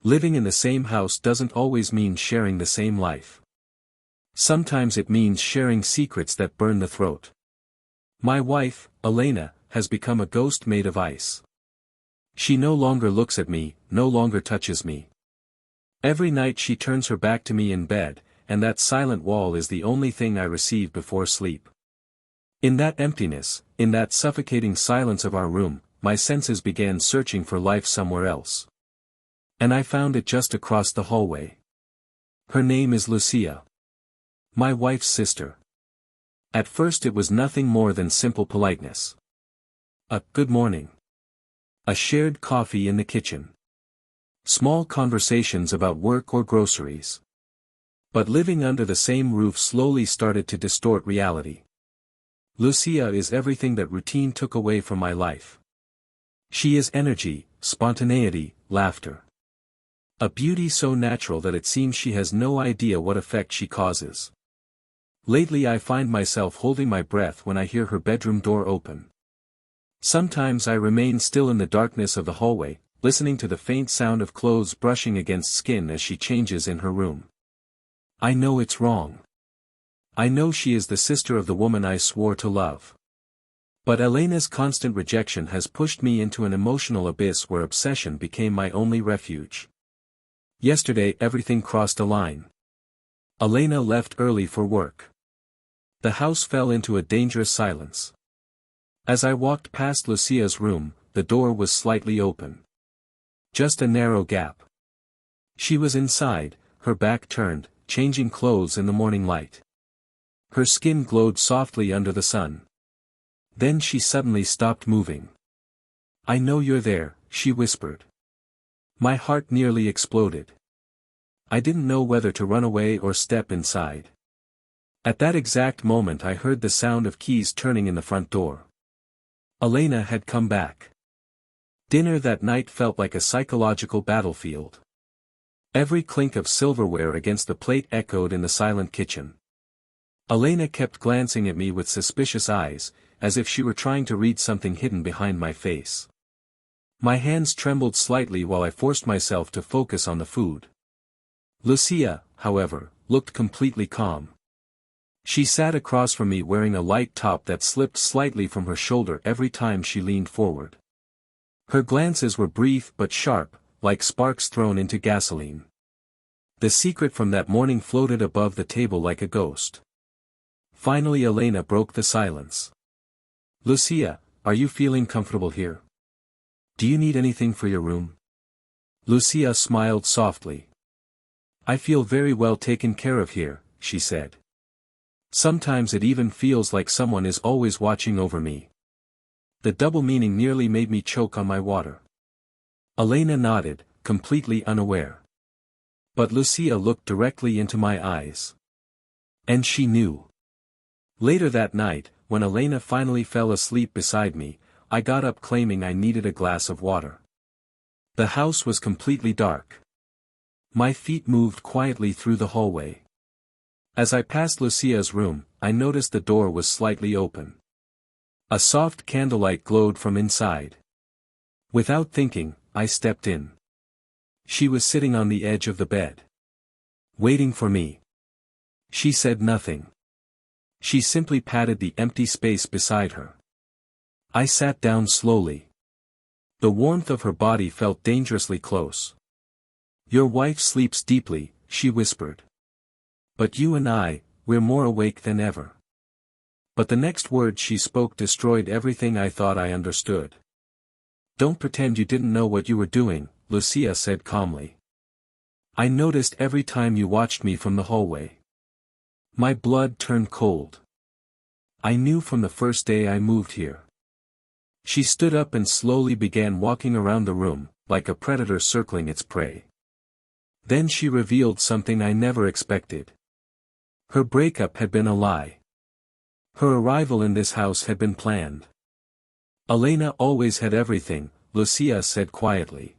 Living in the same house doesn't always mean sharing the same life. Sometimes it means sharing secrets that burn the throat. My wife, Elena, has become a ghost made of ice. She no longer looks at me, no longer touches me. Every night she turns her back to me in bed, and that silent wall is the only thing I receive before sleep. In that emptiness, in that suffocating silence of our room, my senses began searching for life somewhere else. And I found it just across the hallway. Her name is Lucia. My wife's sister. At first it was nothing more than simple politeness. A good morning. A shared coffee in the kitchen. Small conversations about work or groceries. But living under the same roof slowly started to distort reality. Lucia is everything that routine took away from my life. She is energy, spontaneity, laughter. A beauty so natural that it seems she has no idea what effect she causes. Lately I find myself holding my breath when I hear her bedroom door open. Sometimes I remain still in the darkness of the hallway, listening to the faint sound of clothes brushing against skin as she changes in her room. I know it's wrong. I know she is the sister of the woman I swore to love. But Elena's constant rejection has pushed me into an emotional abyss where obsession became my only refuge. Yesterday everything crossed a line. Elena left early for work. The house fell into a dangerous silence. As I walked past Lucia's room, the door was slightly open. Just a narrow gap. She was inside, her back turned, changing clothes in the morning light. Her skin glowed softly under the sun. Then she suddenly stopped moving. "I know you're there," she whispered. My heart nearly exploded. I didn't know whether to run away or step inside. At that exact moment I heard the sound of keys turning in the front door. Elena had come back. Dinner that night felt like a psychological battlefield. Every clink of silverware against the plate echoed in the silent kitchen. Elena kept glancing at me with suspicious eyes, as if she were trying to read something hidden behind my face. My hands trembled slightly while I forced myself to focus on the food. Lucia, however, looked completely calm. She sat across from me wearing a light top that slipped slightly from her shoulder every time she leaned forward. Her glances were brief but sharp, like sparks thrown into gasoline. The secret from that morning floated above the table like a ghost. Finally Elena broke the silence. "Lucia, are you feeling comfortable here? Do you need anything for your room?" Lucia smiled softly. "I feel very well taken care of here," she said. "Sometimes it even feels like someone is always watching over me." The double meaning nearly made me choke on my water. Elena nodded, completely unaware. But Lucia looked directly into my eyes. And she knew. Later that night, when Elena finally fell asleep beside me, I got up claiming I needed a glass of water. The house was completely dark. My feet moved quietly through the hallway. As I passed Lucia's room, I noticed the door was slightly open. A soft candlelight glowed from inside. Without thinking, I stepped in. She was sitting on the edge of the bed. Waiting for me. She said nothing. She simply patted the empty space beside her. I sat down slowly. The warmth of her body felt dangerously close. "Your wife sleeps deeply," she whispered. "But you and we're more awake than ever." But the next word she spoke destroyed everything I thought I understood. "Don't pretend you didn't know what you were doing," Lucia said calmly. "I noticed every time you watched me from the hallway." My blood turned cold. I knew from the first day I moved here. She stood up and slowly began walking around the room, like a predator circling its prey. Then she revealed something I never expected. Her breakup had been a lie. Her arrival in this house had been planned. "Elena always had everything," Lucia said quietly.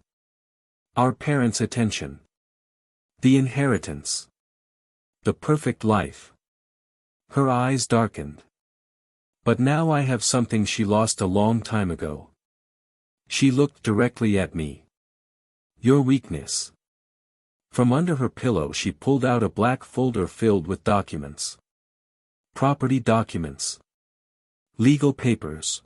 "Our parents' attention. The inheritance. The perfect life." Her eyes darkened. "But now I have something she lost a long time ago." She looked directly at me. "Your weakness. From under her pillow she pulled out a black folder filled with documents. Property documents. Legal papers.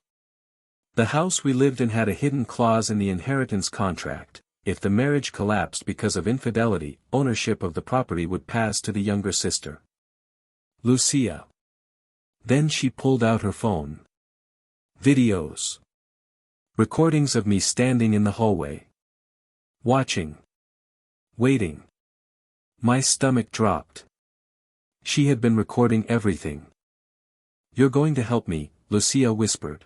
The house we lived in had a hidden clause in the inheritance contract. If the marriage collapsed because of infidelity, ownership of the property would pass to the younger sister. Lucia. Then she pulled out her phone. Videos. Recordings of me standing in the hallway. Watching. Waiting. My stomach dropped. She had been recording everything. "You're going to help me," Lucia whispered.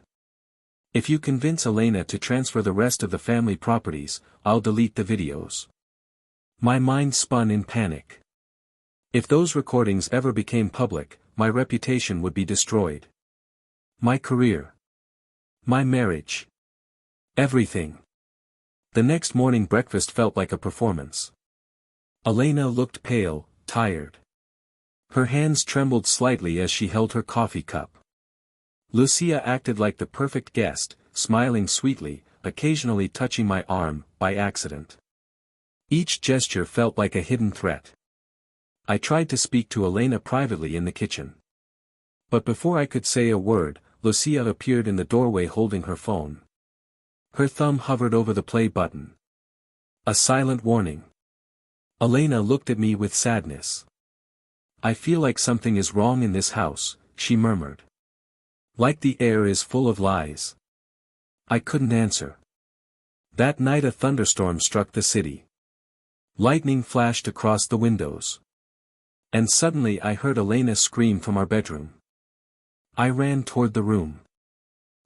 "If you convince Elena to transfer the rest of the family properties, I'll delete the videos." My mind spun in panic. If those recordings ever became public, my reputation would be destroyed. My career. My marriage. Everything. The next morning breakfast felt like a performance. Elena looked pale, tired. Her hands trembled slightly as she held her coffee cup. Lucia acted like the perfect guest, smiling sweetly, occasionally touching my arm, by accident. Each gesture felt like a hidden threat. I tried to speak to Elena privately in the kitchen. But before I could say a word, Lucia appeared in the doorway holding her phone. Her thumb hovered over the play button. A silent warning. Elena looked at me with sadness. "I feel like something is wrong in this house," she murmured. "Like the air is full of lies." I couldn't answer. That night a thunderstorm struck the city. Lightning flashed across the windows. And suddenly I heard Elena scream from our bedroom. I ran toward the room.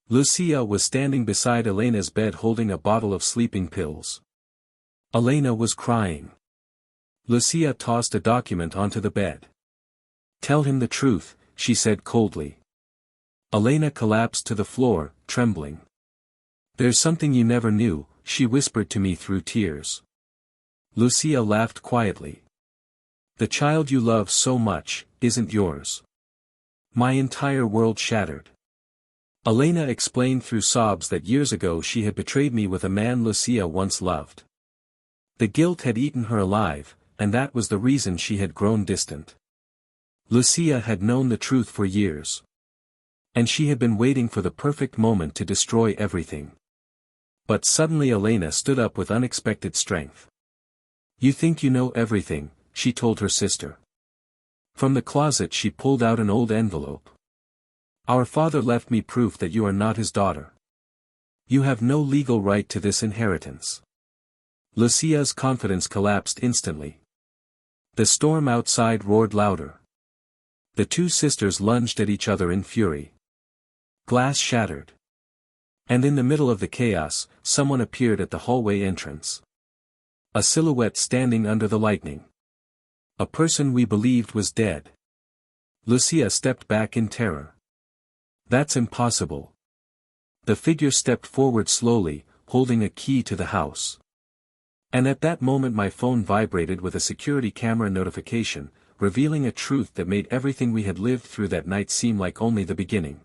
Lucia was standing beside Elena's bed holding a bottle of sleeping pills. Elena was crying. Lucia tossed a document onto the bed. "Tell him the truth," she said coldly. Elena collapsed to the floor, trembling. "There's something you never knew," she whispered to me through tears. Lucia laughed quietly. "The child you love so much, isn't yours." My entire world shattered. Elena explained through sobs that years ago she had betrayed me with a man Lucia once loved. The guilt had eaten her alive, and that was the reason she had grown distant. Lucia had known the truth for years. And she had been waiting for the perfect moment to destroy everything. But suddenly Elena stood up with unexpected strength. "You think you know everything," she told her sister. From the closet she pulled out an old envelope. "Our father left me proof that you are not his daughter. You have no legal right to this inheritance." Lucia's confidence collapsed instantly. The storm outside roared louder. The two sisters lunged at each other in fury. Glass shattered. And in the middle of the chaos, someone appeared at the hallway entrance. A silhouette standing under the lightning. A person we believed was dead. Lucia stepped back in terror. "That's impossible." The figure stepped forward slowly, holding a key to the house. And at that moment my phone vibrated with a security camera notification, revealing a truth that made everything we had lived through that night seem like only the beginning.